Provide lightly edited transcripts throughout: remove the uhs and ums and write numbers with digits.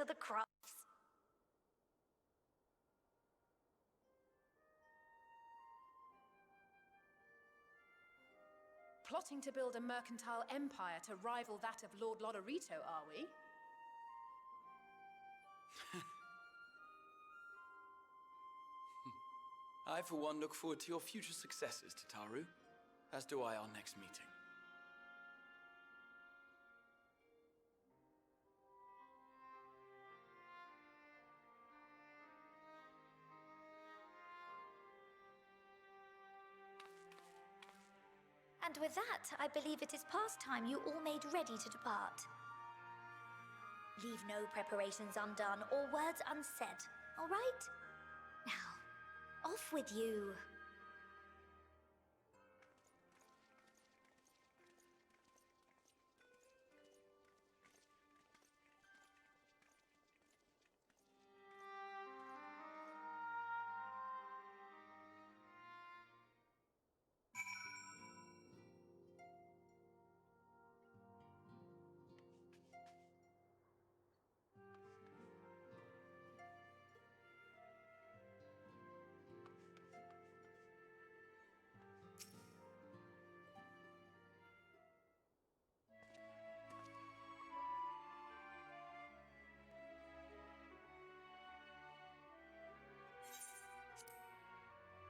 to the crafts. Plotting to build a mercantile empire to rival that of Lord Lodorito, are we? I, for one, look forward to your future successes, Tataru. As do I our next meeting. And with that, I believe it is past time you all made ready to depart. Leave no preparations undone or words unsaid, all right? Now, off with you.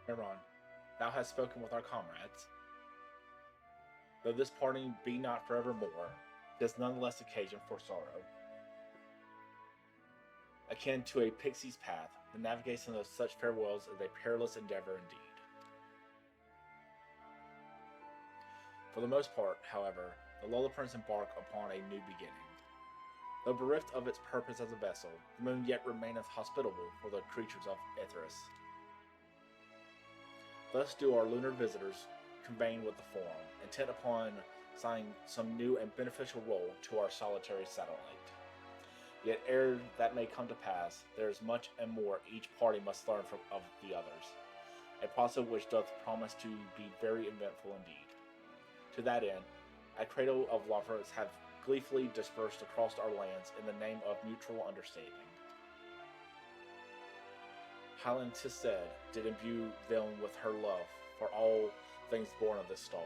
Vamron, thou hast spoken with our comrades. Though this parting be not forevermore, 'tis nonetheless occasion for sorrow. Akin to a pixie's path, the navigation of such farewells is a perilous endeavor indeed. For the most part, however, the Lullaprints embark upon a new beginning. Though bereft of its purpose as a vessel, the moon yet remaineth hospitable for the creatures of Aetheris. Thus do our lunar visitors convene with the Forum, intent upon assigning some new and beneficial role to our solitary satellite. Yet ere that may come to pass, there is much and more each party must learn of the others, a process which doth promise to be very eventful indeed. To that end, a cradle of lovers have gleefully dispersed across our lands in the name of mutual understanding. Helen, 'tis said, did imbue them with her love for all things born of this star,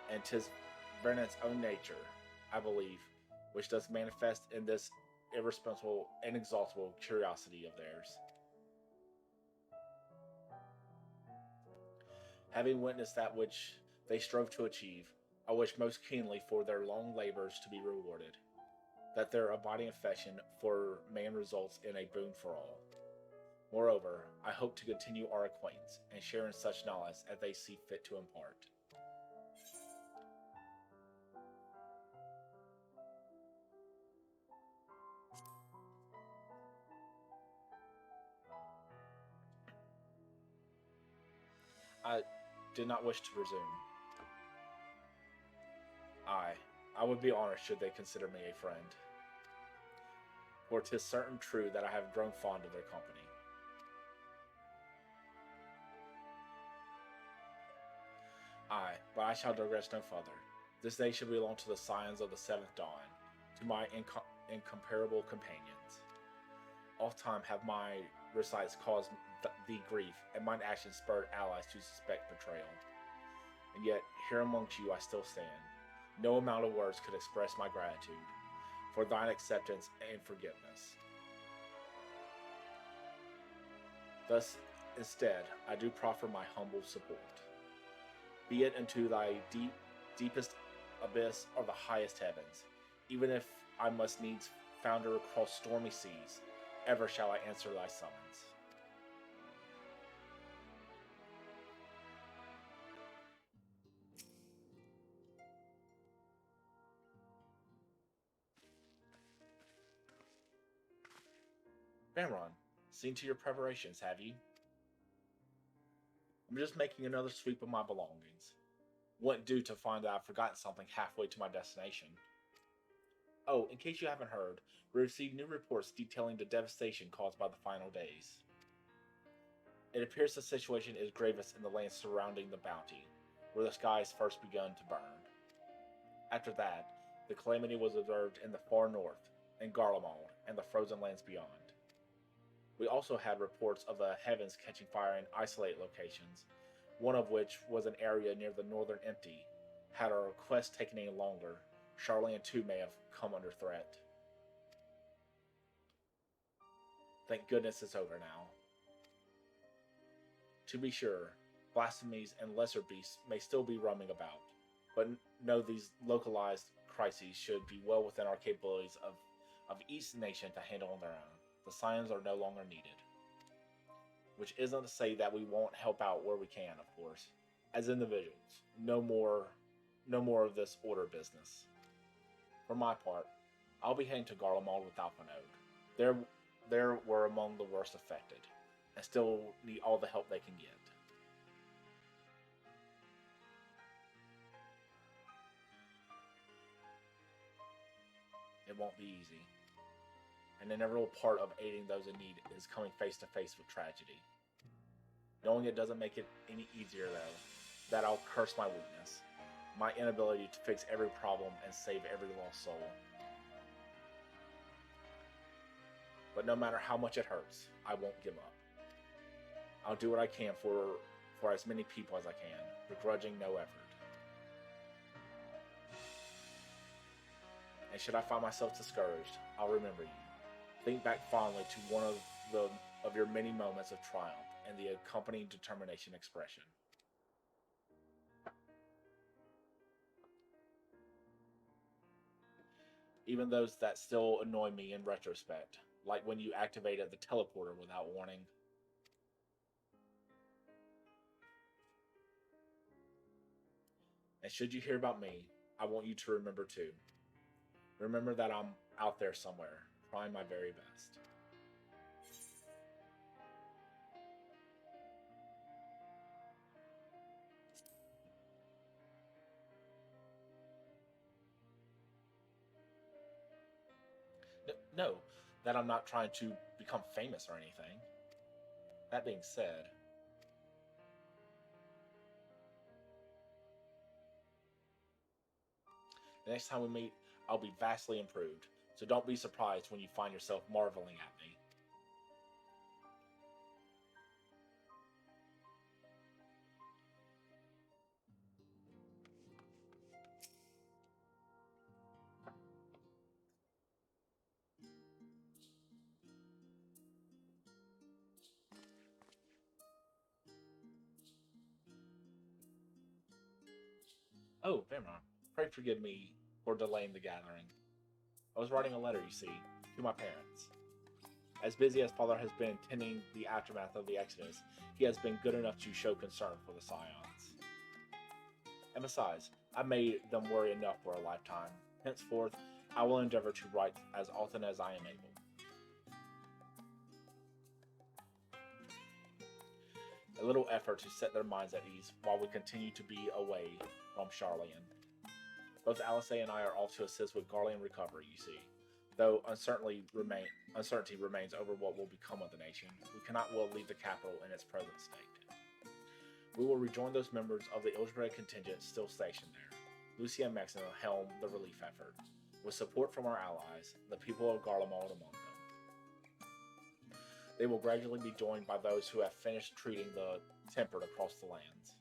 and 'tis Vernon's own nature, I believe, which does manifest in this irresponsible, inexhaustible curiosity of theirs. Having witnessed that which they strove to achieve, I wish most keenly for their long labors to be rewarded, that their abiding affection for man results in a boon for all. Moreover, I hope to continue our acquaintance and share in such knowledge as they see fit to impart. I did not wish to resume. I would be honored should they consider me a friend. For 'tis certain true that I have grown fond of their company. Aye, but I shall digress no further. This day shall belong to the scions of the seventh dawn, to my incomparable companions. Oft time have my recites caused thee grief, and mine actions spurred allies to suspect betrayal. And yet, here amongst you I still stand. No amount of words could express my gratitude for thine acceptance and forgiveness. Thus, instead, I do proffer my humble support. Be it into thy deepest abyss or the highest heavens, even if I must needs founder across stormy seas, ever shall I answer thy summons. Vamron, seen to your preparations, have you? I'm just making another sweep of my belongings. Wouldn't do to find that I've forgotten something halfway to my destination. Oh, in case you haven't heard, we received new reports detailing the devastation caused by the final days. It appears the situation is gravest in the lands surrounding the Bounty, where the skies first begun to burn. After that, the calamity was observed in the far north, in Garlemald and the frozen lands beyond. We also had reports of the heavens catching fire in isolated locations, one of which was an area near the northern empty. Had our quest taken any longer, Charlene too may have come under threat. Thank goodness it's over now. To be sure, blasphemies and lesser beasts may still be roaming about, but know these localized crises should be well within our capabilities of each nation to handle on their own. The Scions are no longer needed. Which isn't to say that we won't help out where we can, of course. As individuals, no more of this order business. For my part, I'll be heading to Garlemald with Alphanode. They were among the worst affected, and still need all the help they can get. It won't be easy. An integral part of aiding those in need is coming face to face with tragedy. Knowing it doesn't make it any easier, though, that I'll curse my weakness, my inability to fix every problem and save every lost soul. But no matter how much it hurts, I won't give up. I'll do what I can for as many people as I can, begrudging no effort. And should I find myself discouraged, I'll remember you. Think back fondly to one of your many moments of triumph and the accompanying determination expression. Even those that still annoy me in retrospect, like when you activated the teleporter without warning. And should you hear about me, I want you to remember too. Remember that I'm out there somewhere, trying my very best. No, that I'm not trying to become famous or anything. That being said, the next time we meet, I'll be vastly improved, so don't be surprised when you find yourself marveling at me. Oh, Vamron, pray forgive me for delaying the gathering. I was writing a letter, you see, to my parents. As busy as Father has been tending the aftermath of the Exodus, he has been good enough to show concern for the Scions. And besides, I made them worry enough for a lifetime. Henceforth, I will endeavor to write as often as I am able. A little effort to set their minds at ease while we continue to be away from Charlian. Both Alice and I are off to assist with Garlean recovery, you see. Though uncertainty remains over what will become of the nation, we cannot well leave the capital in its present state. We will rejoin those members of the Ilsbred contingent still stationed there. Lucia and Maxim will helm the relief effort, with support from our allies, the people of Garlemald among them. They will gradually be joined by those who have finished treating the tempered across the lands.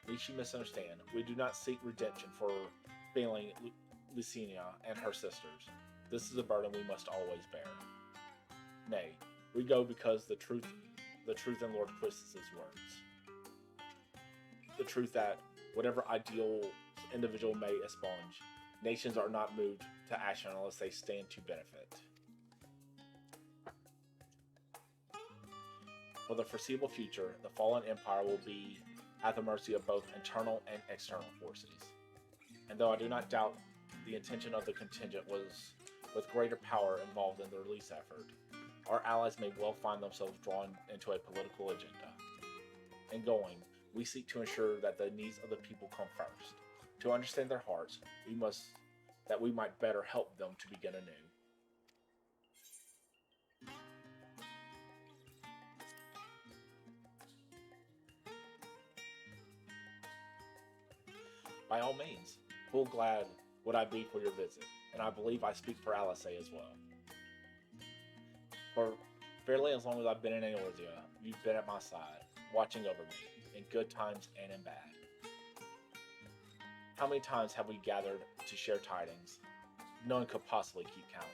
Lest you misunderstand, we do not seek redemption for failing Lucinia and her sisters. This is a burden we must always bear. Nay, we go because the truth in Lord Quistis' words. The truth that, whatever ideal individual may expunge, nations are not moved to action unless they stand to benefit. For the foreseeable future, the fallen empire will be at the mercy of both internal and external forces. And though I do not doubt the intention of the contingent was with greater power involved in the release effort, our allies may well find themselves drawn into a political agenda. In going, we seek to ensure that the needs of the people come first. To understand their hearts, we might better help them to begin anew. By all means, full glad would I be for your visit. and I believe I speak for Alice as well. For fairly as long as I've been in Eorzea, you've been at my side, watching over me, in good times and in bad. How many times have we gathered to share tidings? No one could possibly keep count.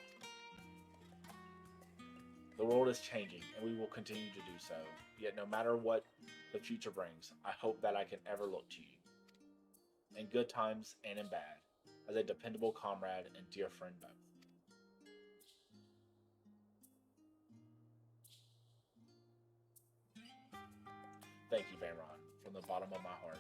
The world is changing, and we will continue to do so. Yet no matter what the future brings, I hope that I can ever look to you, in good times and in bad, as a dependable comrade and dear friend both. Thank you, Vamron, from the bottom of my heart.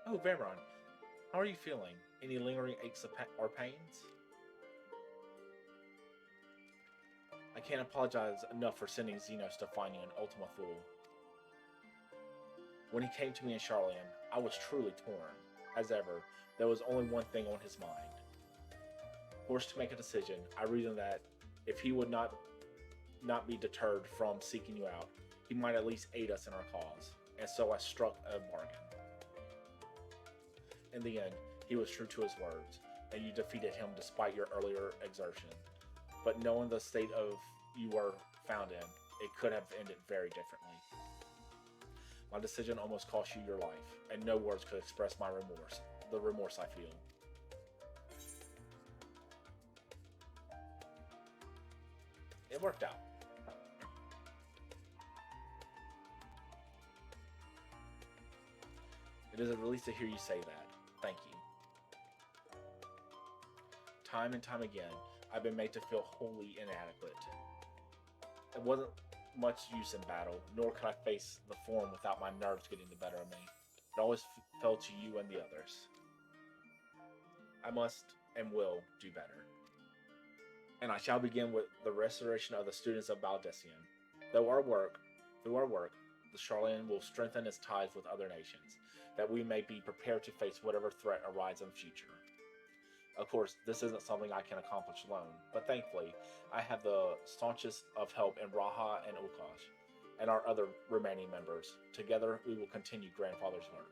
Oh, Vamron, how are you feeling? Any lingering aches or pains? I can't apologize enough for sending Xenos to find you an Ultima Thule. When he came to me in Charlian, I was truly torn. As ever, there was only one thing on his mind. Forced to make a decision, I reasoned that if he would not be deterred from seeking you out, he might at least aid us in our cause, and so I struck a bargain. In the end, he was true to his words, and you defeated him despite your earlier exertion. But knowing the state of you were found in, it could have ended very differently. My decision almost cost you your life, and no words could express my remorse, the remorse I feel. It worked out. It is a relief to hear you say that. Thank you. Time and time again, I've been made to feel wholly inadequate. It wasn't much use in battle, nor could I face the form without my nerves getting the better of me. It always fell to you and the others. I must and will do better. And I shall begin with the restoration of the students of Baldessian. Through our work, the Charlian will strengthen its ties with other nations, that we may be prepared to face whatever threat arises in the future. Of course, this isn't something I can accomplish alone, but thankfully, I have the staunchest of help in Raha and Ukash, and our other remaining members. Together, we will continue Grandfather's work.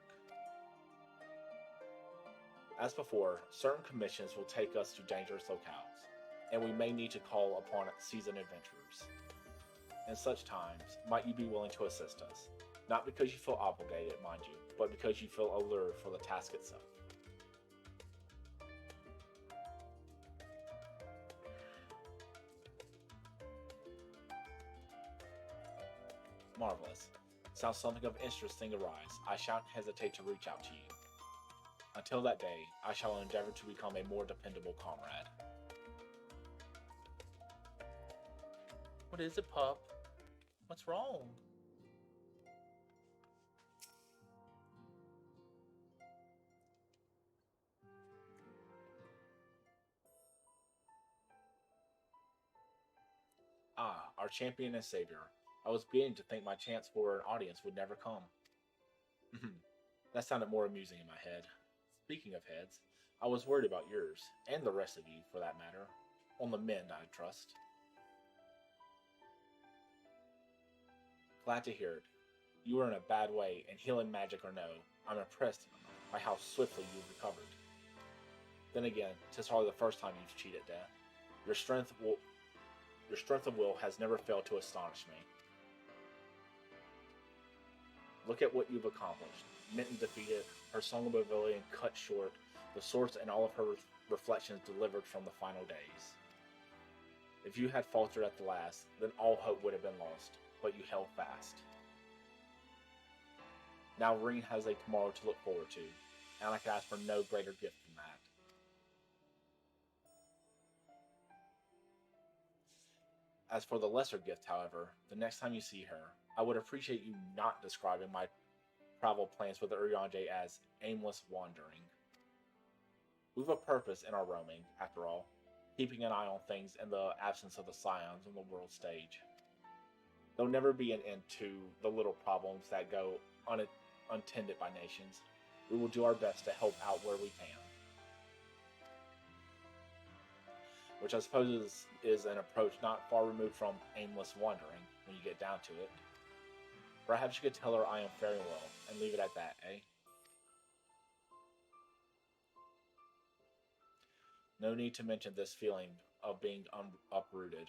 As before, certain commissions will take us to dangerous locales, and we may need to call upon seasoned adventurers. In such times, might you be willing to assist us, not because you feel obligated, mind you, but because you feel allured for the task itself. Marvelous. Sounds something of interesting arise. I shan't hesitate to reach out to you. Until that day, I shall endeavor to become a more dependable comrade. What is it, pup? What's wrong? Ah, our champion and savior. I was beginning to think my chance for an audience would never come. That sounded more amusing in my head. Speaking of heads, I was worried about yours, and the rest of you, for that matter. On the mend, I trust. Glad to hear it. You were in a bad way, and healing magic or no, I'm impressed by how swiftly you've recovered. Then again, 'tis hardly the first time you've cheated death. Your strength of will has never failed to astonish me. Look at what you've accomplished. Minton defeated, her Song of Oblivion cut short, the source and all of her reflections delivered from the final days. If you had faltered at the last, then all hope would have been lost, but you held fast. Now Reen has a tomorrow to look forward to, and I could ask for no greater gift than that. As for the lesser gift, however, the next time you see her, I would appreciate you not describing my travel plans with Urianger as aimless wandering. We've a purpose in our roaming, after all, keeping an eye on things in the absence of the scions on the world stage. There'll never be an end to the little problems that go untended by nations. We will do our best to help out where we can. which I suppose is an approach not far removed from aimless wandering when you get down to it. Perhaps you could tell her I am faring well, and leave it at that, eh? No need to mention this feeling of being uprooted.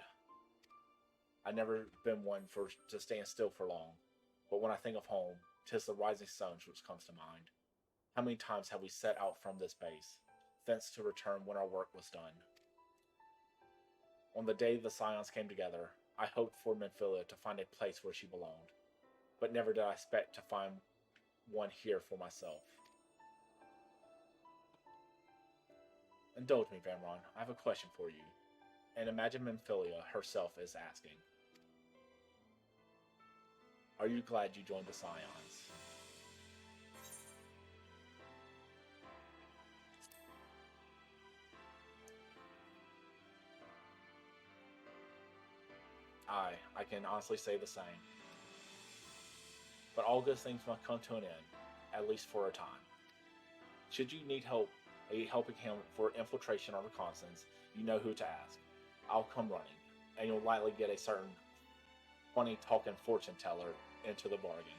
I've never been one to stand still for long, but when I think of home, 'tis the rising sun which comes to mind. How many times have we set out from this base, thence to return when our work was done? On the day the Scions came together, I hoped for Menphilia to find a place where she belonged, but never did I expect to find one here for myself. Indulge me, Vamron, I have a question for you, and imagine Menphilia herself is asking. Are you glad you joined the Scions? I can honestly say the same. But all good things must come to an end, at least for a time. Should you need a helping hand for infiltration or reconnaissance, you know who to ask. I'll come running, and you'll likely get a certain funny talking fortune teller into the bargain.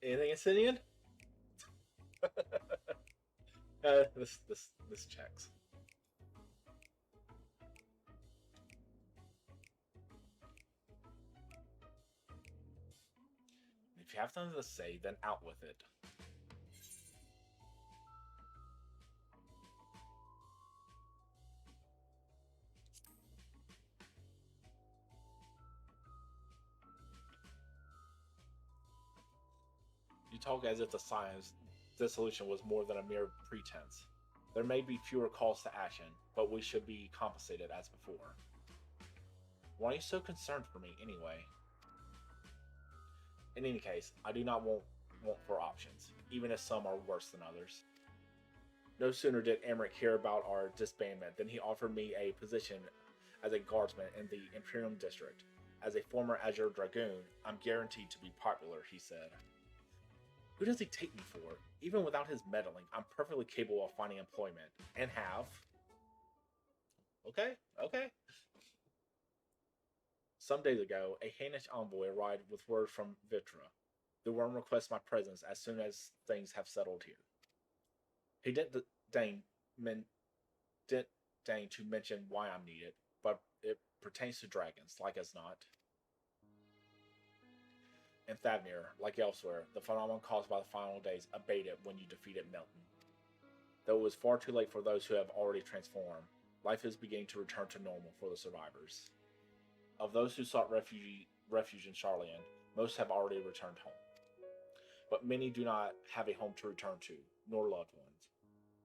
Anything Ascendian? This checks. If you have something to say, then out with it. You talk as if the Science dissolution was more than a mere pretense. There may be fewer calls to action, but we should be compensated as before. Why are you so concerned for me, anyway? In any case, I do not want for options, even if some are worse than others. No sooner did Emmerich hear about our disbandment than he offered me a position as a guardsman in the Imperium District. As a former Azure Dragoon, I'm guaranteed to be popular, he said. Who does he take me for? Even without his meddling, I'm perfectly capable of finding employment. And have. Okay. Some days ago, a Hainish envoy arrived with word from Vitra. The worm requests my presence as soon as things have settled here. He didn't deign to mention why I'm needed, but it pertains to dragons, like as not. In Thavnir, like elsewhere, the phenomenon caused by the final days abated when you defeated Milton. Though it was far too late for those who have already transformed, life is beginning to return to normal for the survivors. Of those who sought refuge in Charlian, most have already returned home. But many do not have a home to return to, nor loved ones.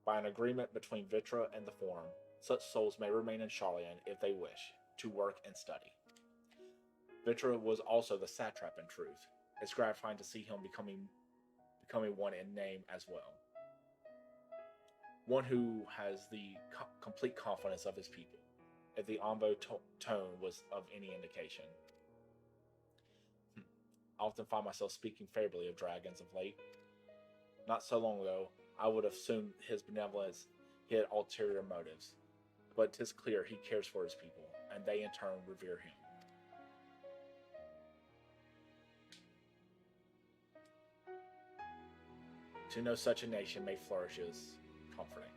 By an agreement between Vitra and the Forum, such souls may remain in Charlian if they wish, to work and study. Vitra was also the satrap in truth. It's gratifying to see him becoming one in name as well. One who has the complete confidence of his people, if the envoy tone was of any indication. I often find myself speaking favorably of dragons of late. Not so long ago, I would have assumed his benevolence hid ulterior motives, but 'tis clear he cares for his people, and they in turn revere him. To know such a nation may flourish is comforting.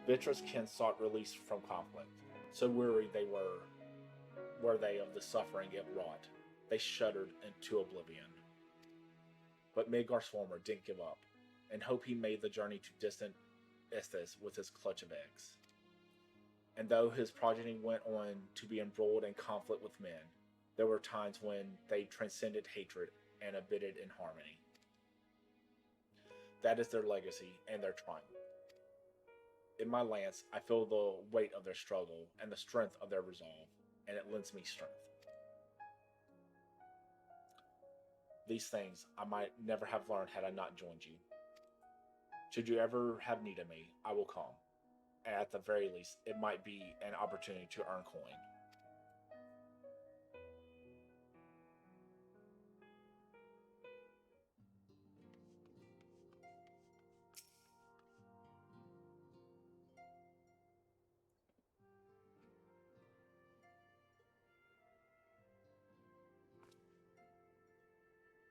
Vitra's kin sought release from conflict. So weary were they of the suffering it wrought, they shuddered into oblivion. But Midgar's former didn't give up, and hope he made the journey to distant Esthis with his clutch of eggs. And though his progeny went on to be embroiled in conflict with men, there were times when they transcended hatred and abided in harmony. That is their legacy and their triumph. In my lance, I feel the weight of their struggle and the strength of their resolve, and it lends me strength. These things I might never have learned had I not joined you. Should you ever have need of me, I will come. And at the very least, it might be an opportunity to earn coin.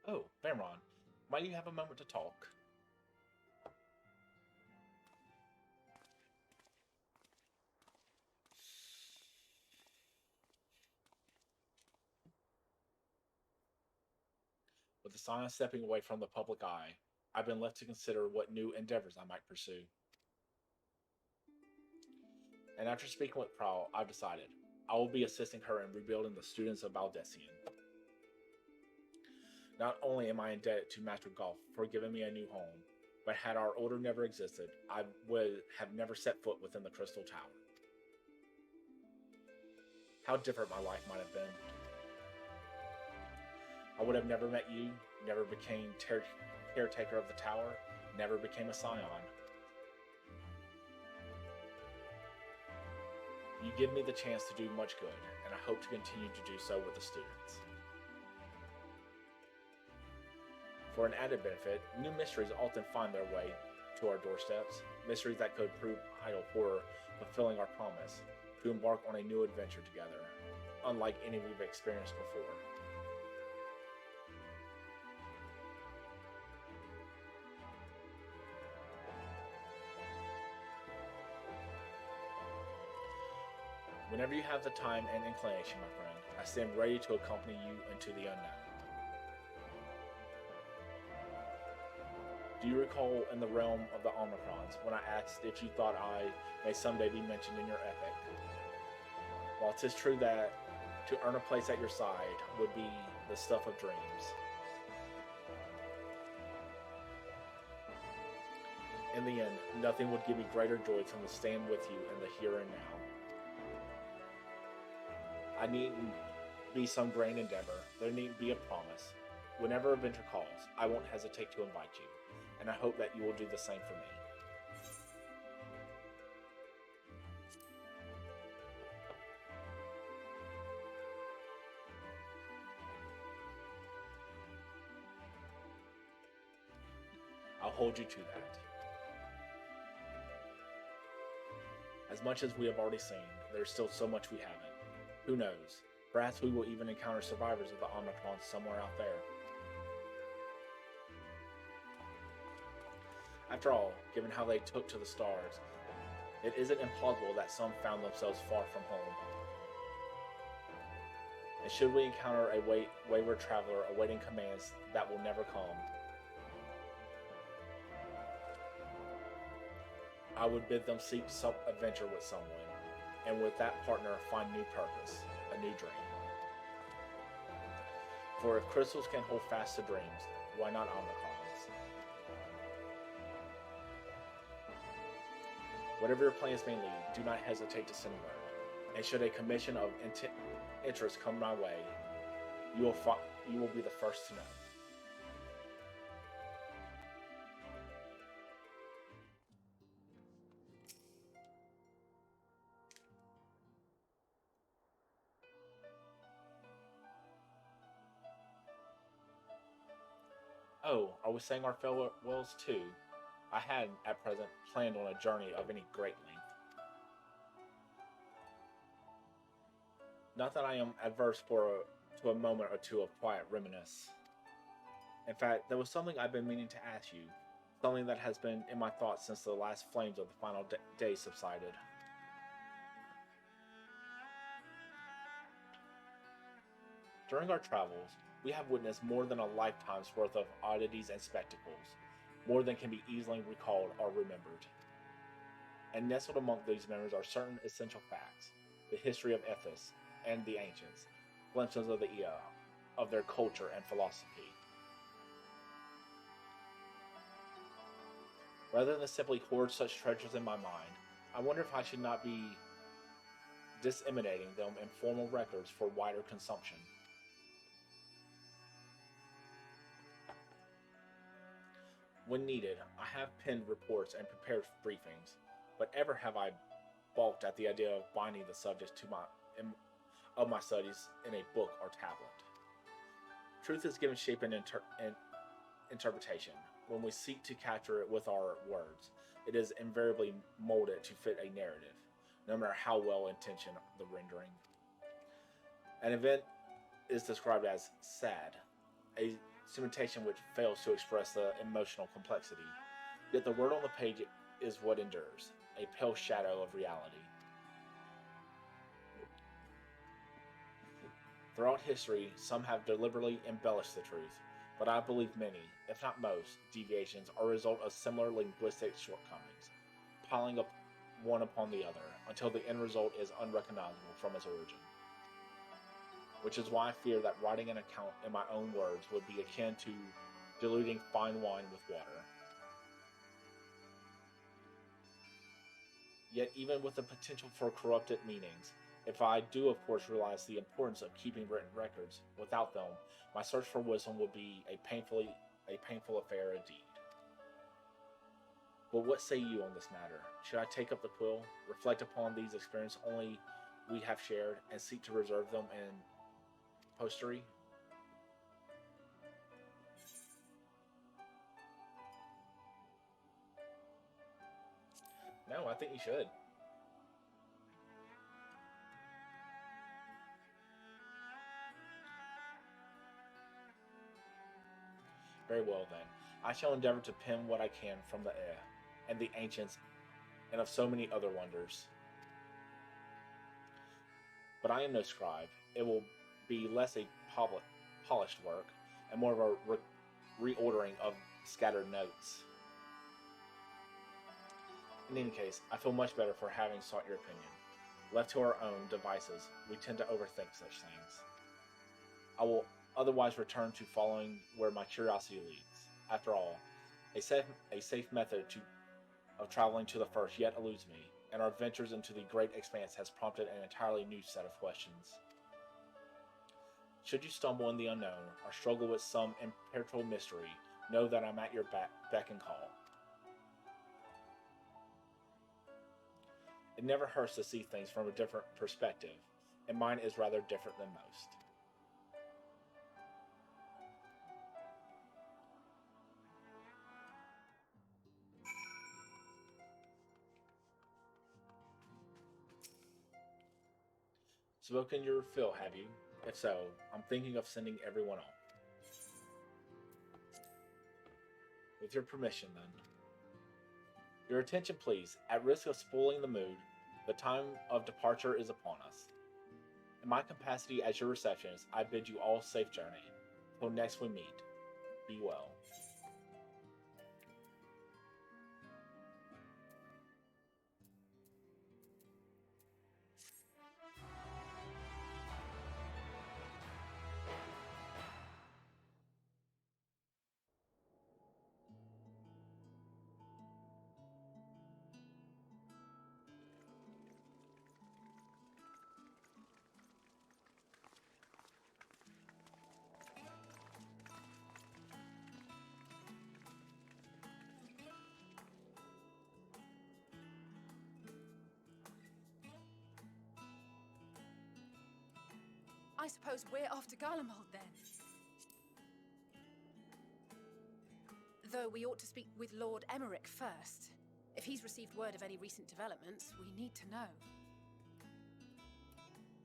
Oh, Vamron, might you have a moment to talk? With the sign stepping away from the public eye, I've been left to consider what new endeavors I might pursue. And after speaking with Prowl, I've decided I will be assisting her in rebuilding the students of Valdesian. Not only am I indebted to Master Golf for giving me a new home, but had our order never existed, I would have never set foot within the Crystal Tower. How different my life might have been. I would have never met you, never became caretaker of the tower, never became a scion. You give me the chance to do much good, and I hope to continue to do so with the students. For an added benefit, new mysteries often find their way to our doorsteps, mysteries that could prove vital for fulfilling our promise to embark on a new adventure together, unlike any we've experienced before. Whenever you have the time and inclination, my friend, I stand ready to accompany you into the unknown. Do you recall in the realm of the Omicrons when I asked if you thought I may someday be mentioned in your epic? While 'tis true that to earn a place at your side would be the stuff of dreams, in the end, nothing would give me greater joy than to stand with you in the here and now. I needn't be some grand endeavor. There needn't be a promise. Whenever a venture calls, I won't hesitate to invite you, and I hope that you will do the same for me. I'll hold you to that. As much as we have already seen, there's still so much we haven't. Who knows? Perhaps we will even encounter survivors of the Omicron somewhere out there. After all, given how they took to the stars, it isn't implausible that some found themselves far from home. And should we encounter a wayward traveler awaiting commands that will never come, I would bid them seek some adventure with someone, and with that partner find new purpose, a new dream. For if crystals can hold fast to dreams, why not omicrons? Whatever your plans may lead, do not hesitate to send word. And should a commission of interest come my way, you will be the first to know. Oh, are we saying our farewells too? I hadn't, at present, planned on a journey of any great length. Not that I am averse to a moment or two of quiet reminiscence. In fact, there was something I've been meaning to ask you, something that has been in my thoughts since the last flames of the final day subsided. During our travels, we have witnessed more than a lifetime's worth of oddities and spectacles, more than can be easily recalled or remembered. And nestled among these memories are certain essential facts, the history of Ethos and the ancients, glimpses of the Ea, of their culture and philosophy. Rather than simply hoard such treasures in my mind, I wonder if I should not be disseminating them in formal records for wider consumption. When needed, I have penned reports and prepared briefings, but ever have I balked at the idea of binding the subjects of my studies in a book or tablet. Truth is given shape and interpretation. When we seek to capture it with our words, it is invariably molded to fit a narrative, no matter how well intentioned the rendering. An event is described as sad, a cementation which fails to express the emotional complexity. Yet the word on the page is what endures, a pale shadow of reality. Throughout history, some have deliberately embellished the truth, but I believe many, if not most, deviations are a result of similar linguistic shortcomings, piling up one upon the other until the end result is unrecognizable from its origin. Which is why I fear that writing an account in my own words would be akin to diluting fine wine with water. Yet even with the potential for corrupted meanings, if I do of course realize the importance of keeping written records, without them, my search for wisdom would be a painful affair indeed. But what say you on this matter? Should I take up the quill, reflect upon these experiences only we have shared, and seek to reserve them in postery? No, I think you should. Very well then. I shall endeavor to pen what I can from the air, and the ancients, and of so many other wonders. But I am no scribe. It will be less a polished work, and more of a reordering of scattered notes. In any case, I feel much better for having sought your opinion. Left to our own devices, we tend to overthink such things. I will otherwise return to following where my curiosity leads. After all, a safe method of traveling to the first yet eludes me, and our ventures into the great expanse has prompted an entirely new set of questions. Should you stumble in the unknown, or struggle with some impenetrable mystery, know that I'm at your beck and call. It never hurts to see things from a different perspective, and mine is rather different than most. Spoken your fill, have you? If so, I'm thinking of sending everyone off. With your permission, then. Your attention, please. At risk of spoiling the mood, the time of departure is upon us. In my capacity as your receptionist, I bid you all safe journey. Till next we meet, be well. I suppose we're off to Garlemald then. Though we ought to speak with Lord Emmerich first. If he's received word of any recent developments, we need to know.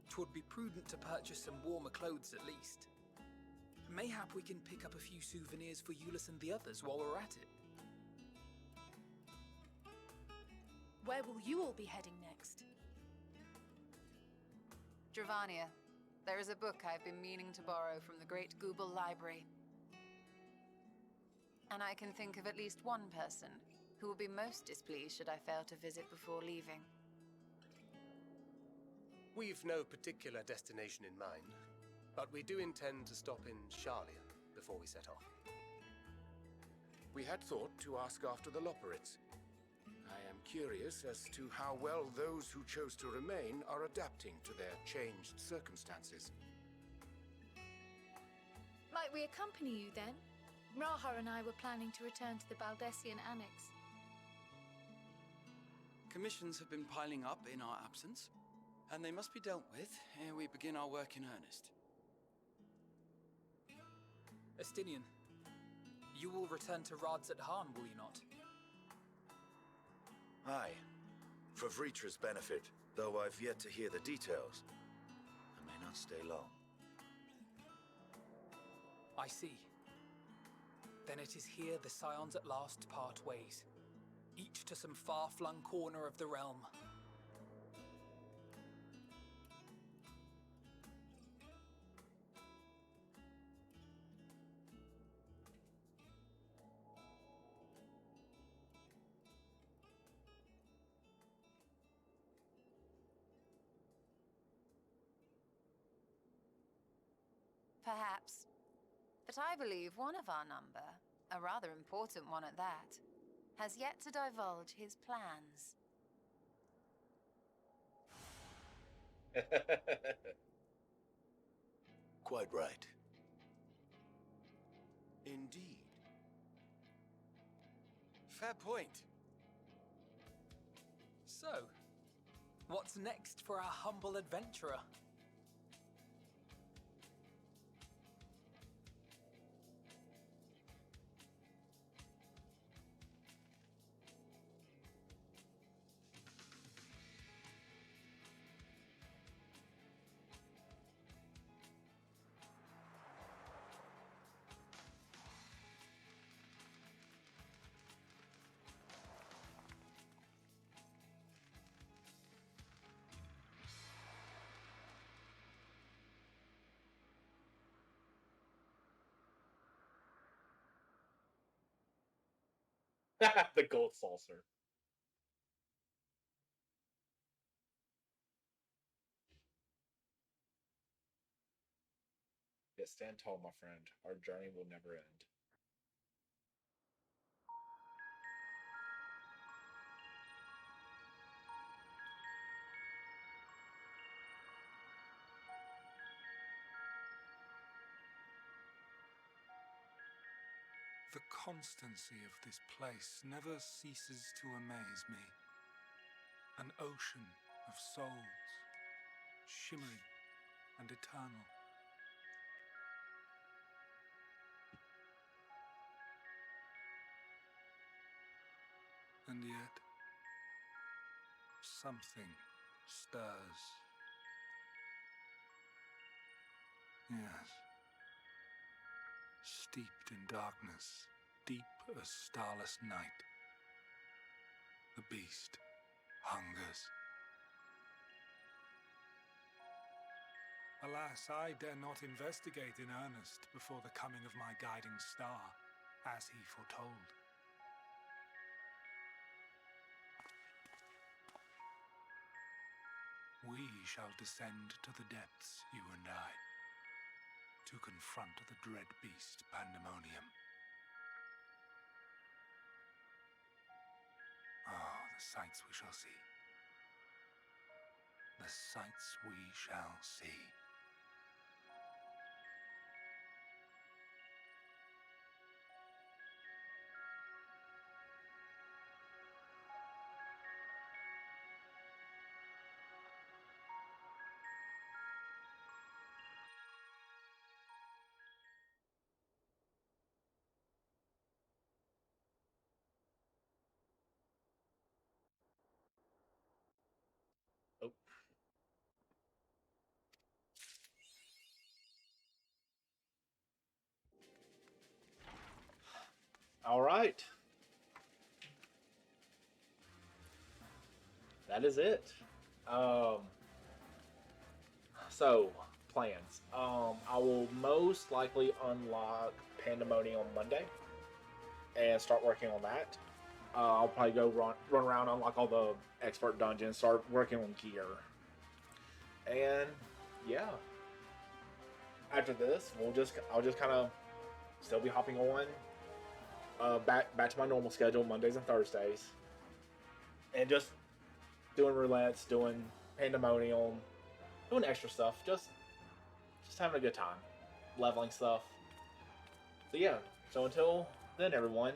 'Twould be prudent to purchase some warmer clothes at least. Mayhap we can pick up a few souvenirs for Euless and the others while we're at it. Where will you all be heading next? Dravania. There is a book I've been meaning to borrow from the great Google Library. And I can think of at least one person who will be most displeased should I fail to visit before leaving. We've no particular destination in mind, but we do intend to stop in Sharlayan before we set off. We had thought to ask after the Loporrits. I am curious as to how well those who chose to remain are adapting to their changed circumstances. Might we accompany you then? Raha and I were planning to return to the Baldessian Annex. Commissions have been piling up in our absence, and they must be dealt with ere we begin our work in earnest. Estinian, you will return to Rads at Han, will you not? Aye. For Vritra's benefit, though I've yet to hear the details. I may not stay long. I see. Then it is here the Scions at last part ways, each to some far-flung corner of the realm. Perhaps. But I believe one of our number, a rather important one at that, has yet to divulge his plans. Quite right. Indeed. Fair point. So, what's next for our humble adventurer? The gold saucer. Yet stand tall, my friend. Our journey will never end. The constancy of this place never ceases to amaze me. An ocean of souls, shimmering and eternal. And yet, something stirs. Yes. Steeped in darkness, deep as starless night, the beast hungers. Alas, I dare not investigate in earnest before the coming of my guiding star, as he foretold. We shall descend to the depths, you and I, to confront the dread beast Pandemonium. Oh, the sights we shall see. The sights we shall see. Oh. All right. That is it. So, plans. I will most likely unlock Pandemonium on Monday and start working on that. I'll probably go run around, unlock all the expert dungeons, start working on gear. And yeah. After this, I'll just kind of still be hopping on back to my normal schedule, Mondays and Thursdays. And just doing roulettes, doing Pandemonium, doing extra stuff, just having a good time, leveling stuff. So yeah, So until then, everyone,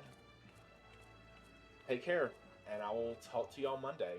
take care, and I will talk to you on Monday.